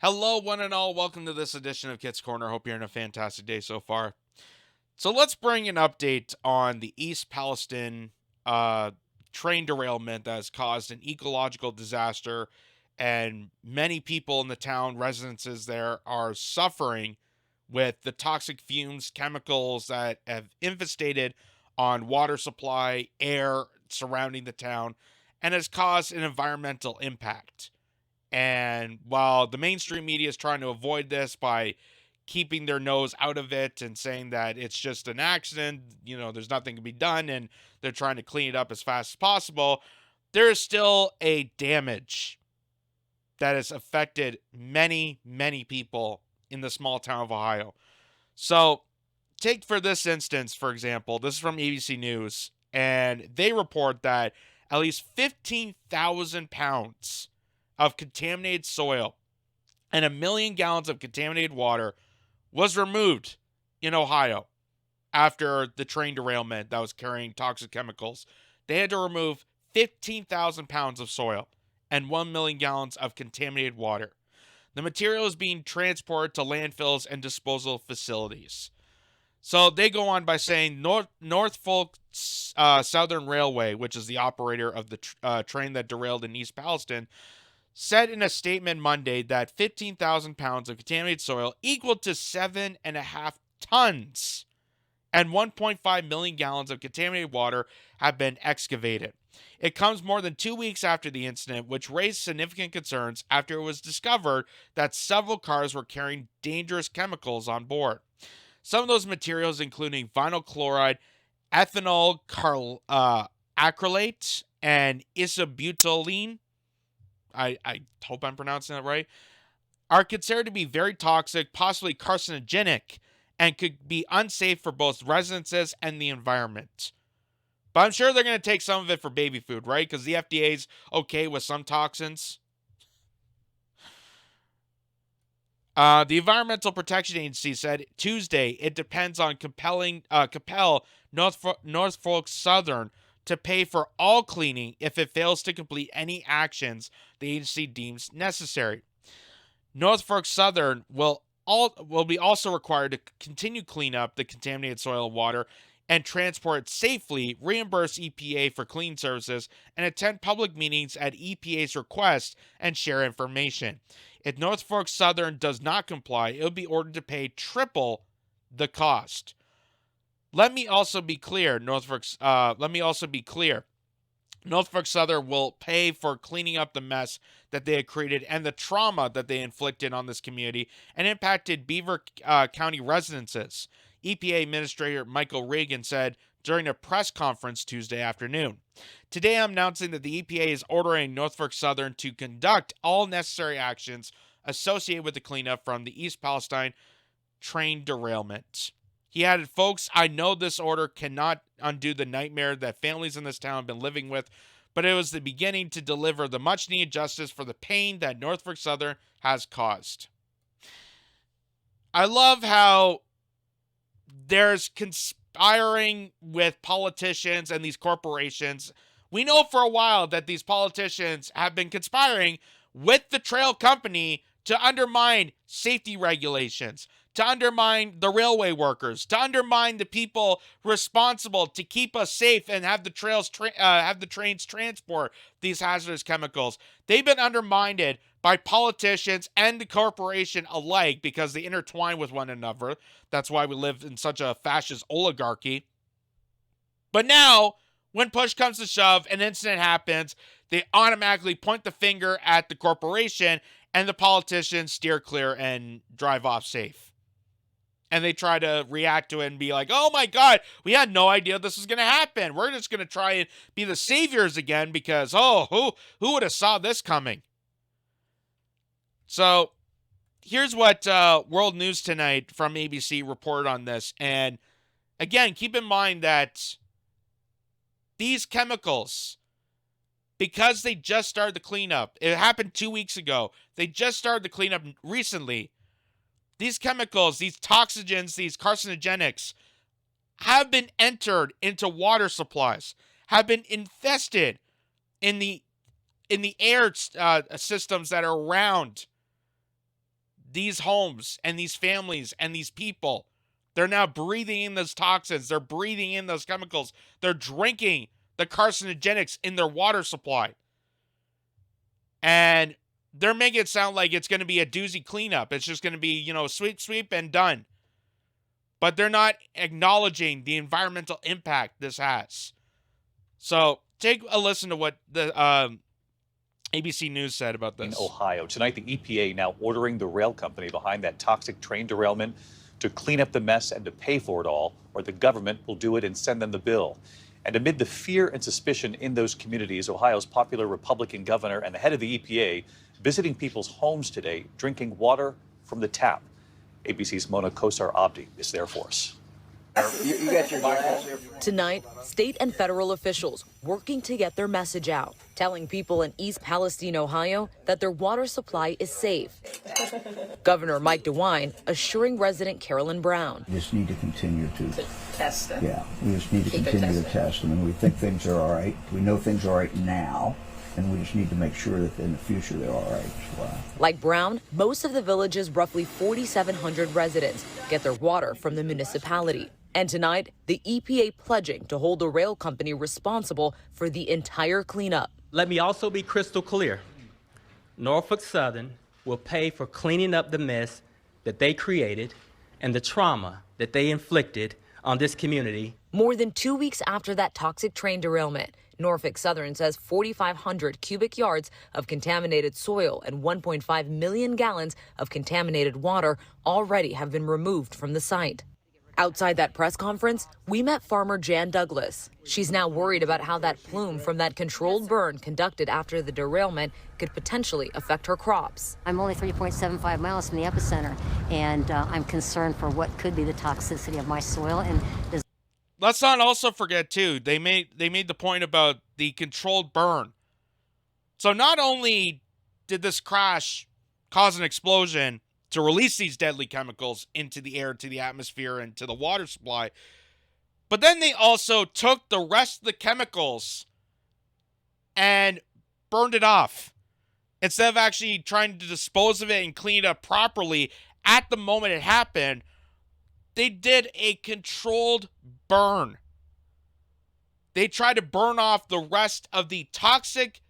Hello, one and all. Welcome to this edition of Kitz Corner. Hope you're having a fantastic day so far. So let's bring an update on the East Palestine train derailment that has caused an ecological disaster, and many people in the town, residences there, are suffering with the toxic fumes, chemicals that have infested on water supply, air surrounding the town, and has caused an environmental impact. And while the mainstream media is trying to avoid this by keeping their nose out of it and saying that it's just an accident, there's nothing to be done, and they're trying to clean it up as fast as possible, there is still a damage that has affected many, many people in the small town of Ohio. So, take for this instance, for example, this is from ABC News, and they report that at least 15,000 pounds of contaminated soil and 1 million gallons of contaminated water was removed in Ohio after the train derailment that was carrying toxic chemicals. They had to remove 15,000 pounds of soil and 1 million gallons of contaminated water. The material is being transported to landfills and disposal facilities. So they go on by saying Norfolk Southern Railway, which is the operator of the train that derailed in East Palestine, said in a statement Monday that 15,000 pounds of contaminated soil equal to 7.5 tons and 1.5 million gallons of contaminated water have been excavated. It comes more than 2 weeks after the incident, which raised significant concerns after it was discovered that several cars were carrying dangerous chemicals on board. Some of those materials, including vinyl chloride, ethanol acrylate, and isobutylene, I hope I'm pronouncing that right, are considered to be very toxic, possibly carcinogenic, and could be unsafe for both residences and the environment. But I'm sure they're going to take some of it for baby food, right? Because the FDA's okay with some toxins. The Environmental Protection Agency said Tuesday it depends on compel Norfolk Southern to pay for all cleaning if it fails to complete any actions the agency deems necessary. Norfolk Southern will be also required to continue clean up the contaminated soil and water and transport it safely, reimburse EPA for clean services, and attend public meetings at EPA's request and share information. If Norfolk Southern does not comply, it will be ordered to pay triple the cost. Let me also be clear. Norfolk Southern will pay for cleaning up the mess that they had created and the trauma that they inflicted on this community and impacted Beaver County residences, EPA Administrator Michael Regan said during a press conference Tuesday afternoon. Today, I'm announcing that the EPA is ordering Norfolk Southern to conduct all necessary actions associated with the cleanup from the East Palestine train derailment. He added, "Folks, I know this order cannot undo the nightmare that families in this town have been living with, but it was the beginning to deliver the much-needed justice for the pain that Norfolk Southern has caused." I love how there's conspiring with politicians and these corporations. We know for a while that these politicians have been conspiring with the trail company to undermine safety regulations, to undermine the railway workers, to undermine the people responsible to keep us safe and have the trains transport these hazardous chemicals. They've been undermined by politicians and the corporation alike because they intertwine with one another. That's why we live in such a fascist oligarchy. But now, when push comes to shove, an incident happens, they automatically point the finger at the corporation, and the politicians steer clear and drive off safe. And they try to react to it and be like, "Oh my God, we had no idea this was going to happen. We're just going to try and be the saviors again because, who would have saw this coming?" So here's what World News Tonight from ABC reported on this. And again, keep in mind that these chemicals, because they just started the cleanup, it happened 2 weeks ago, they just started the cleanup recently. These chemicals, these toxins, these carcinogenics have been entered into water supplies, have been infested in the air systems that are around these homes and these families and these people, they're now breathing in those toxins. They're breathing in those chemicals. They're drinking the carcinogenics in their water supply. And they're making it sound like it's going to be a doozy cleanup. It's just going to be, sweep and done. But they're not acknowledging the environmental impact this has. So take a listen to what the ABC News said about this. In Ohio, tonight the EPA now ordering the rail company behind that toxic train derailment to clean up the mess and to pay for it all, or the government will do it and send them the bill. And amid the fear and suspicion in those communities, Ohio's popular Republican governor and the head of the EPA visiting people's homes today, drinking water from the tap. ABC's Mona Kosar-Abdi is there for us. You got your glass. Tonight, state and federal officials working to get their message out, telling people in East Palestine, Ohio, that their water supply is safe. Governor Mike DeWine assuring resident Carolyn Brown. We just need to continue to test them. Yeah, we just need to continue to test them, and we think things are all right. We know things are all right now, and we just need to make sure that in the future they're all right as well. Like Brown, most of the village's roughly 4,700 residents get their water from the municipality. And tonight, the EPA pledging to hold the rail company responsible for the entire cleanup. Let me also be crystal clear. Norfolk Southern will pay for cleaning up the mess that they created and the trauma that they inflicted on this community. More than 2 weeks after that toxic train derailment, Norfolk Southern says 4,500 cubic yards of contaminated soil and 1.5 million gallons of contaminated water already have been removed from the site. Outside that press conference, we met farmer Jan Douglas. She's now worried about how that plume from that controlled burn conducted after the derailment could potentially affect her crops. I'm only 3.75 miles from the epicenter, and I'm concerned for what could be the toxicity of my soil. And let's not also forget, too, they made the point about the controlled burn. So not only did this crash cause an explosion to release these deadly chemicals into the air, to the atmosphere, and to the water supply, but then they also took the rest of the chemicals and burned it off. Instead of actually trying to dispose of it and clean it up properly at the moment it happened, they did a controlled burn. They tried to burn off the rest of the toxic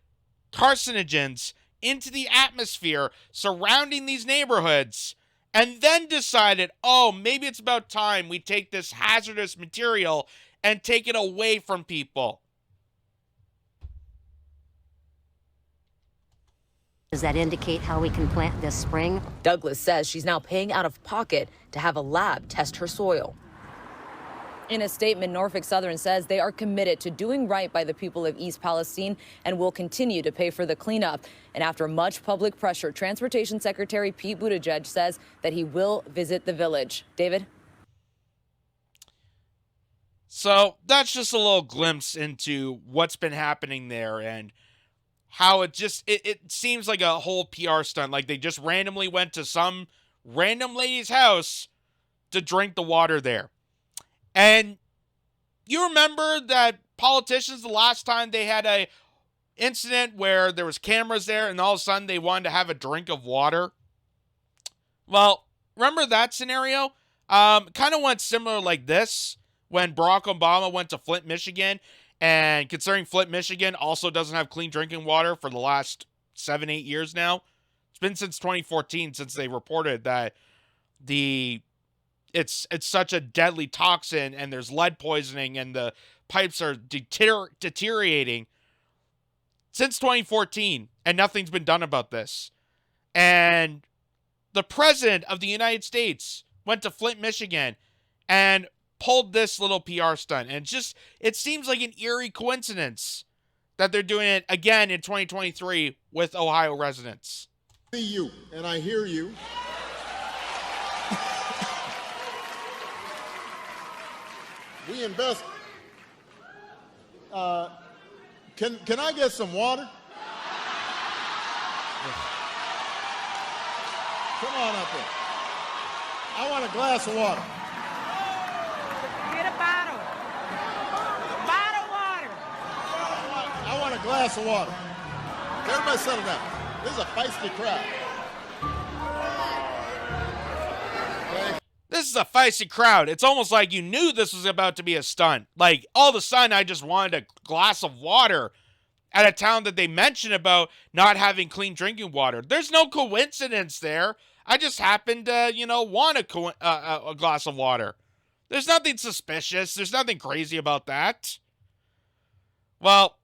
carcinogens into the atmosphere surrounding these neighborhoods, and then decided, oh, maybe it's about time we take this hazardous material and take it away from people. does that indicate how we can plant this spring? Douglas says she's now paying out of pocket to have a lab test her soil. In a statement, Norfolk Southern says they are committed to doing right by the people of East Palestine and will continue to pay for the cleanup. And after much public pressure, Transportation Secretary Pete Buttigieg says that he will visit the village. David? So that's just a little glimpse into what's been happening there and how it seems like a whole PR stunt. Like they just randomly went to some random lady's house to drink the water there. And you remember that politicians, the last time they had a incident where there was cameras there and all of a sudden they wanted to have a drink of water? Well, remember that scenario? Kind of went similar like this when Barack Obama went to Flint, Michigan. And considering Flint, Michigan also doesn't have clean drinking water for the last 7-8 years now. It's been since 2014 since they reported that it's such a deadly toxin and there's lead poisoning and the pipes are deteriorating since 2014, and nothing's been done about this. And the president of the United States went to Flint, Michigan and pulled this little PR stunt. And it seems like an eerie coincidence that they're doing it again in 2023 with Ohio residents. I see you and I hear you. We invest. Can I get some water? Come on up here. I want a glass of water. Get a bottle. Bottle water. I want a glass of water. Everybody settle down. This is a feisty crowd. is a feisty crowd. It's almost like you knew this was about to be a stunt. Like, all of a sudden, I just wanted a glass of water at a town that they mentioned about not having clean drinking water. There's no coincidence there. I just happened to, want a glass of water. There's nothing suspicious. There's nothing crazy about that. Well,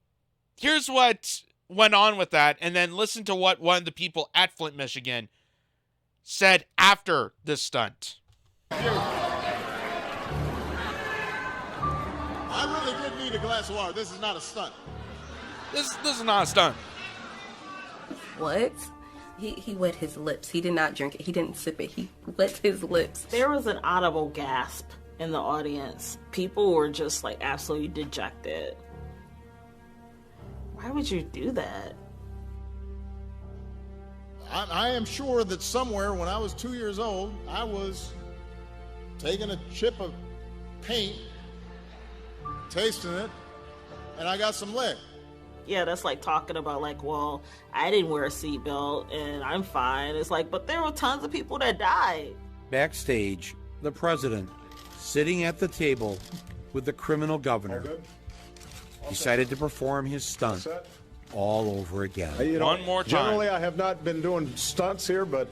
here's what went on with that, and then listen to what one of the people at Flint, Michigan said after this stunt. I really did need a glass of water. This is not a stunt. This is not a stunt. What? He wet his lips. He did not drink it. He didn't sip it. He wet his lips. There was an audible gasp in the audience. People were just like absolutely dejected. Why would you do that? I am sure that somewhere when I was 2 years old, I was taking a chip of paint, tasting it, and I got some lead. Yeah, that's like talking about like, well, I didn't wear a seatbelt and I'm fine. It's like, but there were tons of people that died. Backstage, the president, sitting at the table with the criminal governor, decided to perform his stunt all over again. One more time. Generally, I have not been doing stunts here, but,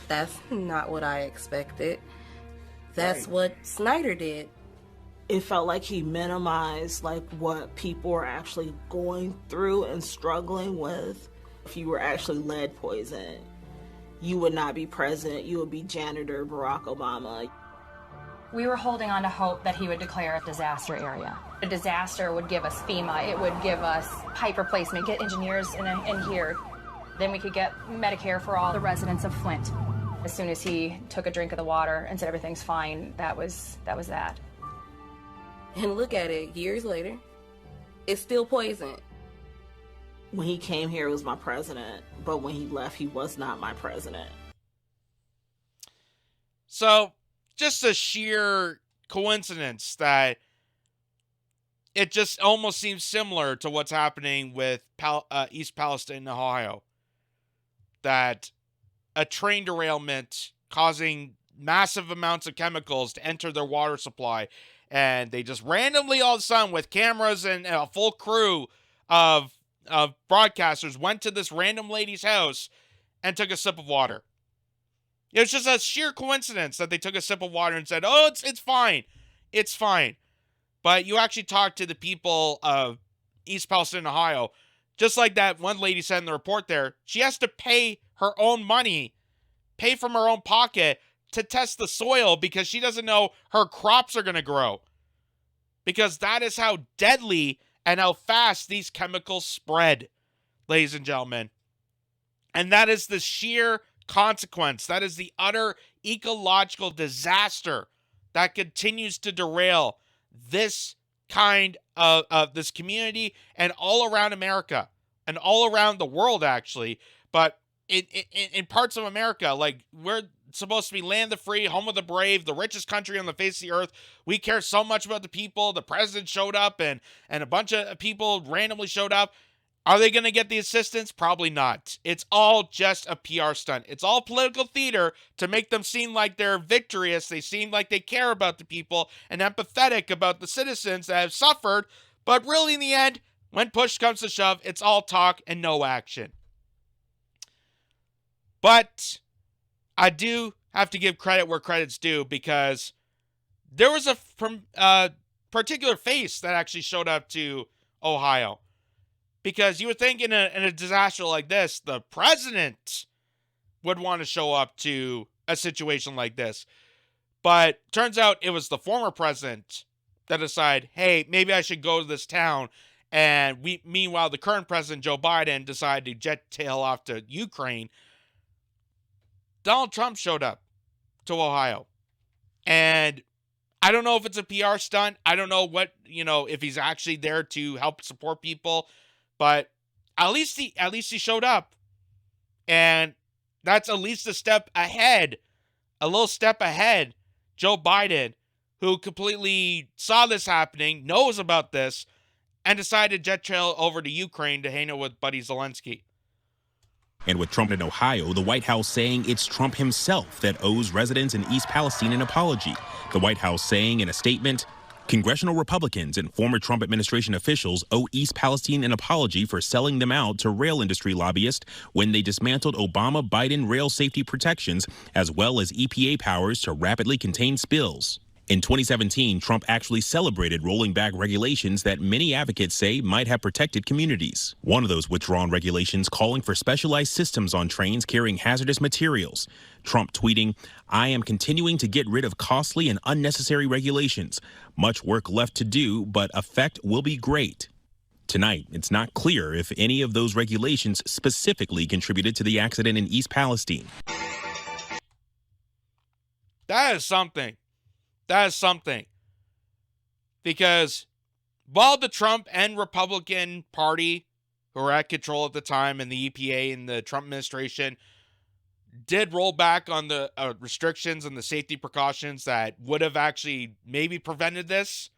That's not what I expected. That's what Snyder did. It felt like he minimized like what people are actually going through and struggling with. If you were actually lead poisoned, you would not be president. You would be janitor Barack Obama. We were holding on to hope that he would declare a disaster area. A disaster would give us FEMA, it would give us pipe replacement, get engineers in here. Then we could get Medicare for all the residents of Flint. As soon as he took a drink of the water and said everything's fine, that was that. And look at it, years later, it's still poison. When he came here, it was my president, but when he left, he was not my president. So, just a sheer coincidence that it just almost seems similar to what's happening with East Palestine, Ohio. That a train derailment causing massive amounts of chemicals to enter their water supply, and they just randomly all of a sudden with cameras and a full crew of broadcasters went to this random lady's house and took a sip of water. It was just a sheer coincidence that they took a sip of water and said, oh, it's fine. It's fine. But you actually talk to the people of East Palestine, Ohio, just like that one lady said in the report there, she has to pay her own money, pay from her own pocket to test the soil because she doesn't know her crops are going to grow. Because that is how deadly and how fast these chemicals spread, ladies and gentlemen. And that is the sheer consequence. That is the utter ecological disaster that continues to derail this kind of this community and all around America and all around the world, actually. But in parts of America, like we're supposed to be land of the free, home of the brave, the richest country on the face of the earth. We care so much about the people. The president showed up and a bunch of people randomly showed up. Are they going to get the assistance? Probably not. It's all just a PR stunt. It's all political theater to make them seem like they're victorious. They seem like they care about the people and empathetic about the citizens that have suffered. But really, in the end, when push comes to shove, it's all talk and no action. But I do have to give credit where credit's due because there was a particular face that actually showed up to Ohio. Because you would think in a disaster like this, the president would want to show up to a situation like this. But turns out it was the former president that decided, hey, maybe I should go to this town. And meanwhile, the current president, Joe Biden, decided to jet tail off to Ukraine. Donald Trump showed up to Ohio. And I don't know if it's a PR stunt. I don't know if he's actually there to help support people. But at least he showed up. And that's at least a step ahead. A little step ahead. Joe Biden, who completely saw this happening, knows about this, and decided to jet trail over to Ukraine to hang out with Buddy Zelensky. And with Trump in Ohio, the White House saying it's Trump himself that owes residents in East Palestine an apology. The White House saying in a statement, congressional Republicans and former Trump administration officials owe East Palestine an apology for selling them out to rail industry lobbyists when they dismantled Obama-Biden rail safety protections, as well as EPA powers to rapidly contain spills. In 2017, Trump actually celebrated rolling back regulations that many advocates say might have protected communities. One of those withdrawn regulations calling for specialized systems on trains carrying hazardous materials. Trump tweeting, "I am continuing to get rid of costly and unnecessary regulations. Much work left to do, but effect will be great." Tonight, it's not clear if any of those regulations specifically contributed to the accident in East Palestine. That is something. That is something. Because while the Trump and Republican Party, who were at control at the time, and the EPA and the Trump administration did roll back on the restrictions and the safety precautions that would have actually maybe prevented this,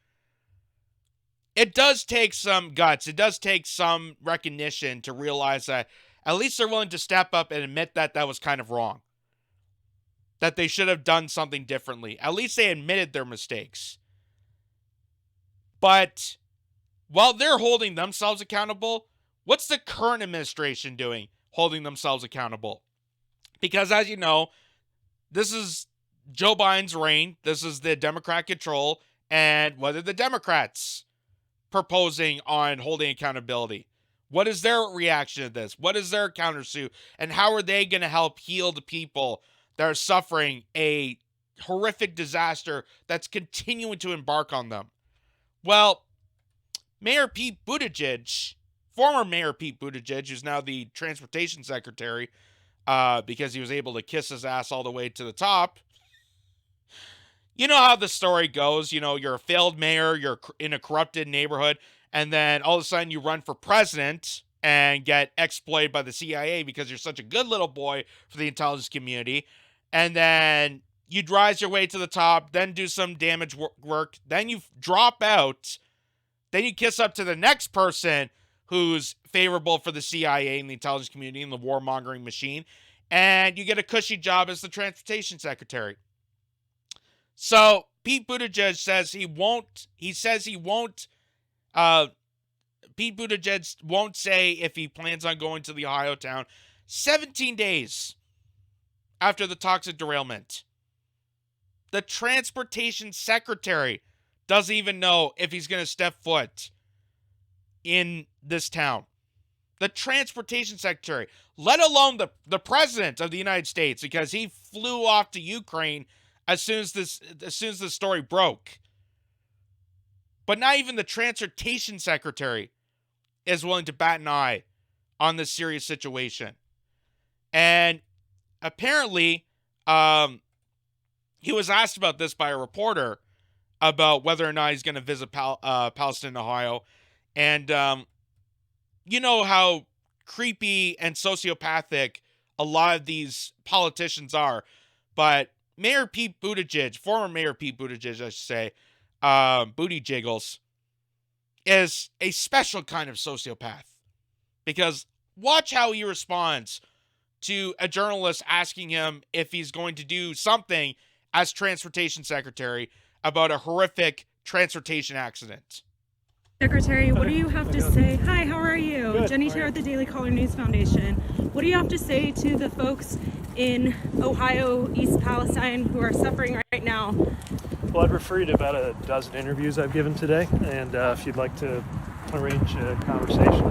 it does take some guts. It does take some recognition to realize that at least they're willing to step up and admit that that was kind of wrong. That they should have done something differently. At least they admitted their mistakes. But while they're holding themselves accountable, what's the current administration doing holding themselves accountable? Because as you know, this is Joe Biden's reign. This is the Democrat control. And what are the Democrats proposing on holding accountability? What is their reaction to this? What is their countersuit? And how are they going to help heal the people that are suffering a horrific disaster that's continuing to embark on them? Well, Mayor Pete Buttigieg, former Mayor Pete Buttigieg, who's now the transportation secretary, because he was able to kiss his ass all the way to the top. You know how the story goes. You know, you're a failed mayor, you're in a corrupted neighborhood, and then all of a sudden you run for president and get exploited by the CIA because you're such a good little boy for the intelligence community. And then you rise your way to the top, then do some damage work, then you drop out, then you kiss up to the next person who's favorable for the CIA and the intelligence community and the warmongering machine, and you get a cushy job as the transportation secretary. So Pete Buttigieg says Pete Buttigieg won't say if he plans on going to the Ohio town 17 days after the toxic derailment. The transportation secretary doesn't even know if he's going to step foot in this town. The transportation secretary, let alone the president of the United States, because he flew off to Ukraine as soon as this story broke. But not even the transportation secretary is willing to bat an eye on this serious situation. And apparently, he was asked about this by a reporter about whether or not he's going to visit Palestine, Ohio. And you know how creepy and sociopathic a lot of these politicians are. But Mayor Pete Buttigieg, former Mayor Pete Buttigieg, I should say, Booty Jiggles, is a special kind of sociopath. Because watch how he responds to a journalist asking him if he's going to do something as transportation secretary about a horrific transportation accident. Secretary, what do you have to say? Hi, how are you? Good. Jenny Taylor at the Daily Caller News Foundation. What do you have to say to the folks in Ohio, East Palestine, who are suffering right now? Well, I'd refer you to about a dozen interviews I've given today, and if you'd like to arrange a conversation,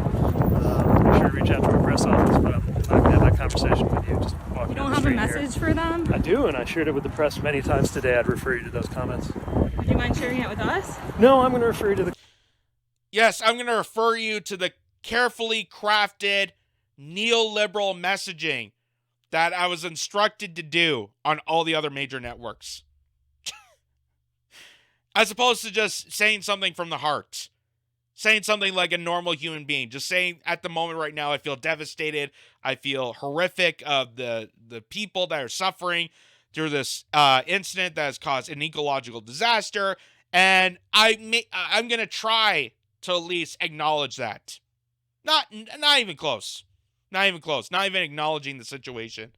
be sure to reach out to our press office, but I'm not going to have that conversation with you. Just walk You don't have a message for them? I do, and I shared it with the press many times today. I'd refer you to those comments. Would you mind sharing it with us? No, I'm going to refer you to the... Yes, I'm going to refer you to the carefully crafted neoliberal messaging that I was instructed to do on all the other major networks. As opposed to just saying something from the heart. Saying something like a normal human being. Just saying, at the moment right now, I feel devastated. I feel horrific of the people that are suffering through this incident that has caused an ecological disaster. And I'm going to try to at least acknowledge that. Not even close. Not even close. Not even acknowledging the situation.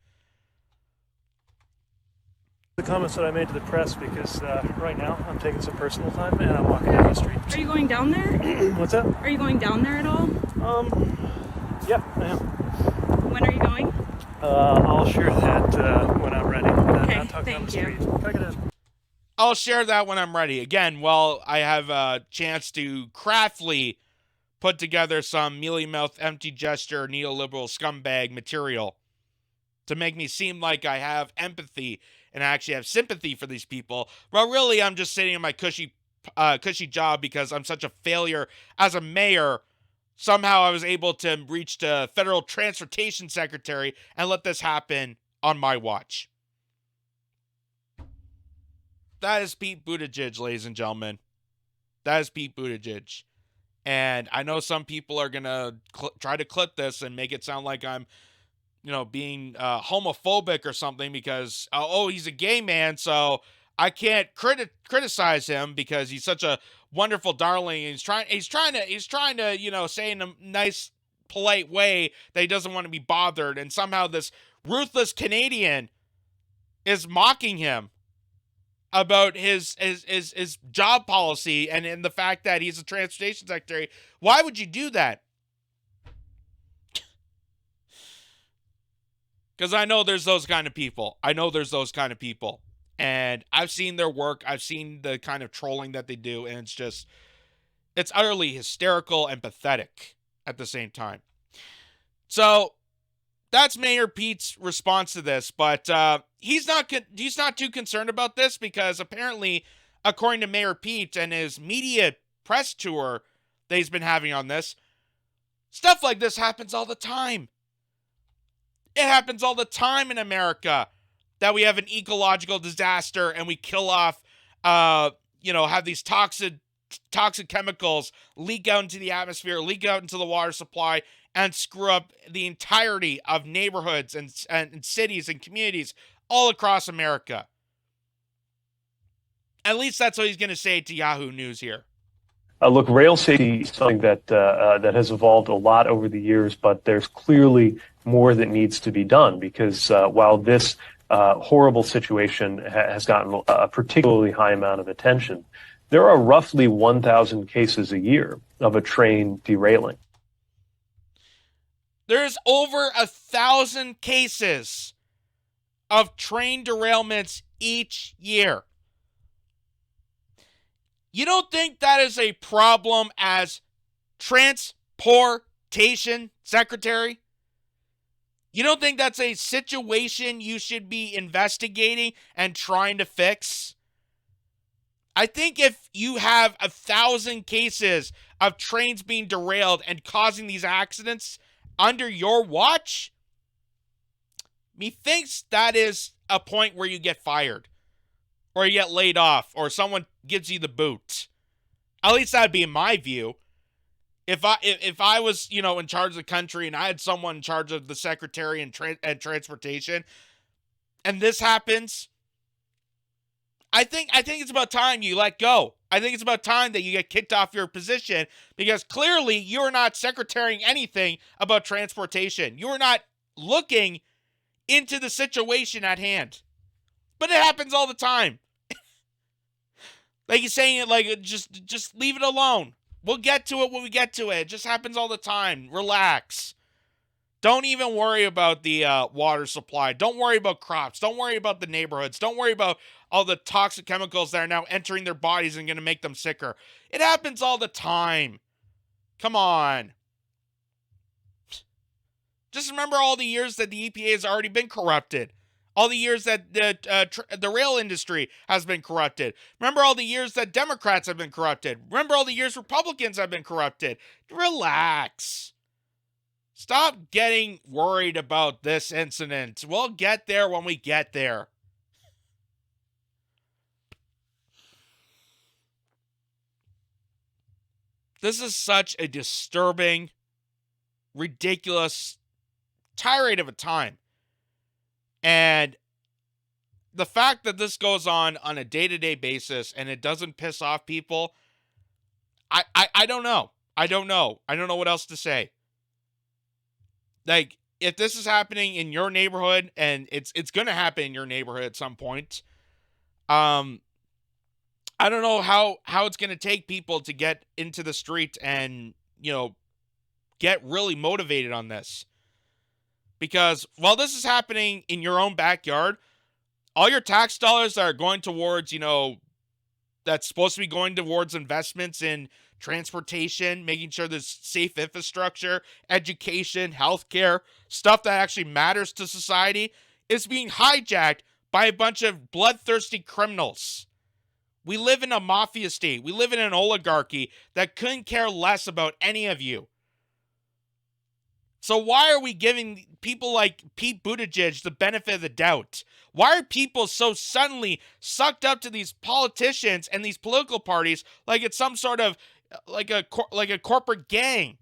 The comments that I made to the press because right now I'm taking some personal time and I'm walking down the street. Are you going down there? What's that? Are you going down there at all? Yeah, I am. When are you going? I'll share that when I'm ready. Okay, thank you. I'll share that when I'm ready. Again, well, I have a chance to craftily put together some mealy-mouthed, empty gesture, neoliberal scumbag material to make me seem like I have empathy and I actually have sympathy for these people. Well, really, I'm just sitting in my cushy job because I'm such a failure as a mayor. Somehow I was able to reach the federal transportation secretary and let this happen on my watch. That is Pete Buttigieg, ladies and gentlemen. That is Pete Buttigieg. And I know some people are going to try to clip this and make it sound like I'm, being homophobic or something because, he's a gay man, so I can't criticize him because he's such a wonderful darling. And he's trying to, say in a nice, polite way that he doesn't want to be bothered. And somehow this ruthless Canadian is mocking him about his job policy and the fact that he's a transportation secretary. Why would you do that? Because I know there's those kind of people. And I've seen their work. I've seen the kind of trolling that they do. And it's utterly hysterical and pathetic at the same time. So that's Mayor Pete's response to this. But he's not too concerned about this because apparently, according to Mayor Pete and his media press tour that he's been having on this, stuff like this happens all the time. It happens all the time in America that we have an ecological disaster and we kill off, have these toxic chemicals leak out into the atmosphere, leak out into the water supply, and screw up the entirety of neighborhoods and cities and communities all across America. At least that's what he's going to say to Yahoo News here. Look, rail safety is something that has evolved a lot over the years, but there's clearly more that needs to be done because while this horrible situation has gotten a particularly high amount of attention, there are roughly 1,000 cases a year of a train derailing. There's over 1,000 cases of train derailments each year. You don't think that is a problem as transportation secretary? You don't think that's a situation you should be investigating and trying to fix? I think if you have 1,000 cases of trains being derailed and causing these accidents under your watch, methinks that is a point where you get fired or you get laid off or someone gives you the boot. At least that'd be in my view. If I was, in charge of the country and I had someone in charge of the secretary and transportation and this happens, I think it's about time you let go. I think it's about time that you get kicked off your position because clearly you're not secretarying anything about transportation. You're not looking into the situation at hand. But it happens all the time. Like he's saying it like just leave it alone. We'll get to it when we get to it. It just happens all the time. Relax. Don't even worry about the water supply. Don't worry about crops. Don't worry about the neighborhoods. Don't worry about all the toxic chemicals that are now entering their bodies and going to make them sicker. It happens all the time. Come on. Just remember all the years that the EPA has already been corrupted. All the years that the rail industry has been corrupted. Remember all the years that Democrats have been corrupted. Remember all the years Republicans have been corrupted. Relax. Stop getting worried about this incident. We'll get there when we get there. This is such a disturbing, ridiculous tirade of a time. And the fact that this goes on a day-to-day basis and it doesn't piss off people, I don't know. I don't know what else to say. Like, if this is happening in your neighborhood, and it's going to happen in your neighborhood at some point, I don't know how it's going to take people to get into the street and, get really motivated on this. Because while this is happening in your own backyard, all your tax dollars that are going towards, that's supposed to be going towards investments in transportation, making sure there's safe infrastructure, education, healthcare, stuff that actually matters to society, is being hijacked by a bunch of bloodthirsty criminals. We live in a mafia state. We live in an oligarchy that couldn't care less about any of you. So why are we giving people like Pete Buttigieg the benefit of the doubt? Why are people so suddenly sucked up to these politicians and these political parties like it's some sort of like a corporate gang?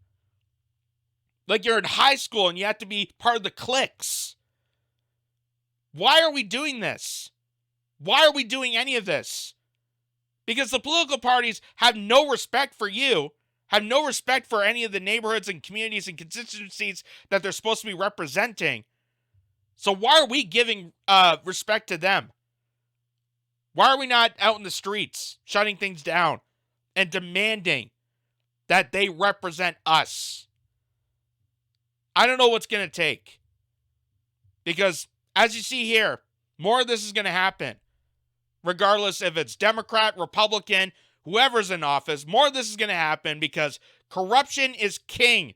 Like you're in high school and you have to be part of the cliques. Why are we doing this? Why are we doing any of this? Because the political parties have no respect for you, have no respect for any of the neighborhoods and communities and constituencies that they're supposed to be representing. So why are we giving respect to them? Why are we not out in the streets shutting things down and demanding that they represent us? I don't know what's going to take. Because as you see here, more of this is going to happen. Regardless if it's Democrat, Republican, whoever's in office, more of this is going to happen because corruption is king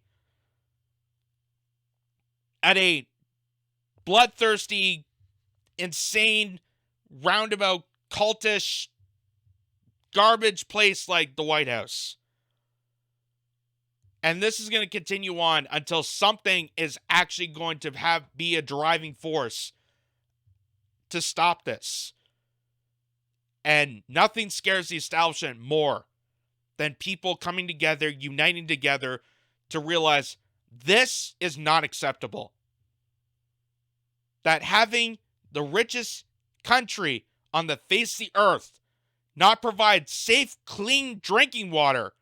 at a bloodthirsty, insane, roundabout, cultish, garbage place like the White House. And this is going to continue on until something is actually going to be a driving force to stop this. And nothing scares the establishment more than people coming together, uniting together to realize this is not acceptable. That having the richest country on the face of the earth not provide safe, clean drinking water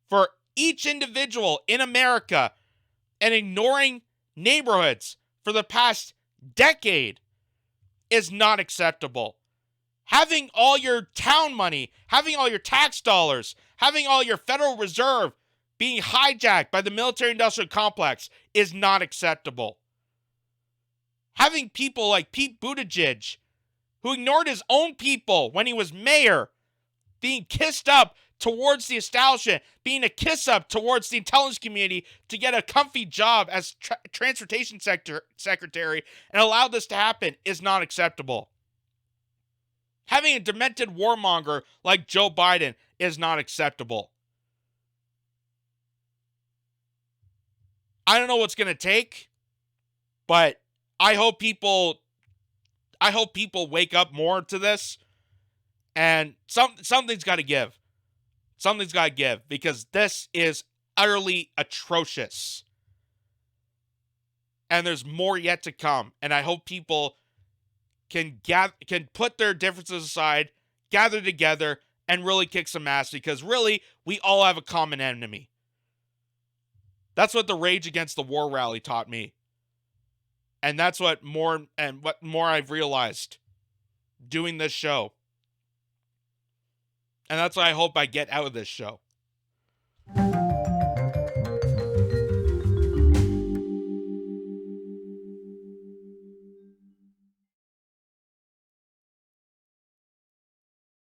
for each individual in America and ignoring neighborhoods for the past decade is not acceptable. Having all your town money, having all your tax dollars, having all your Federal Reserve being hijacked by the military-industrial complex is not acceptable. Having people like Pete Buttigieg, who ignored his own people when he was mayor, being kissed up towards the establishment, being a kiss-up towards the intelligence community to get a comfy job as transportation secretary and allow this to happen is not acceptable. Having a demented warmonger like Joe Biden is not acceptable. I don't know what's going to take, but I hope people wake up more to this, and something's got to give. Something's got to give because this is utterly atrocious. And there's more yet to come, and I hope people can put their differences aside, gather together, and really kick some ass because really, we all have a common enemy. That's what the Rage Against the War rally taught me. And that's what more I've realized doing this show. And that's what I hope I get out of this show.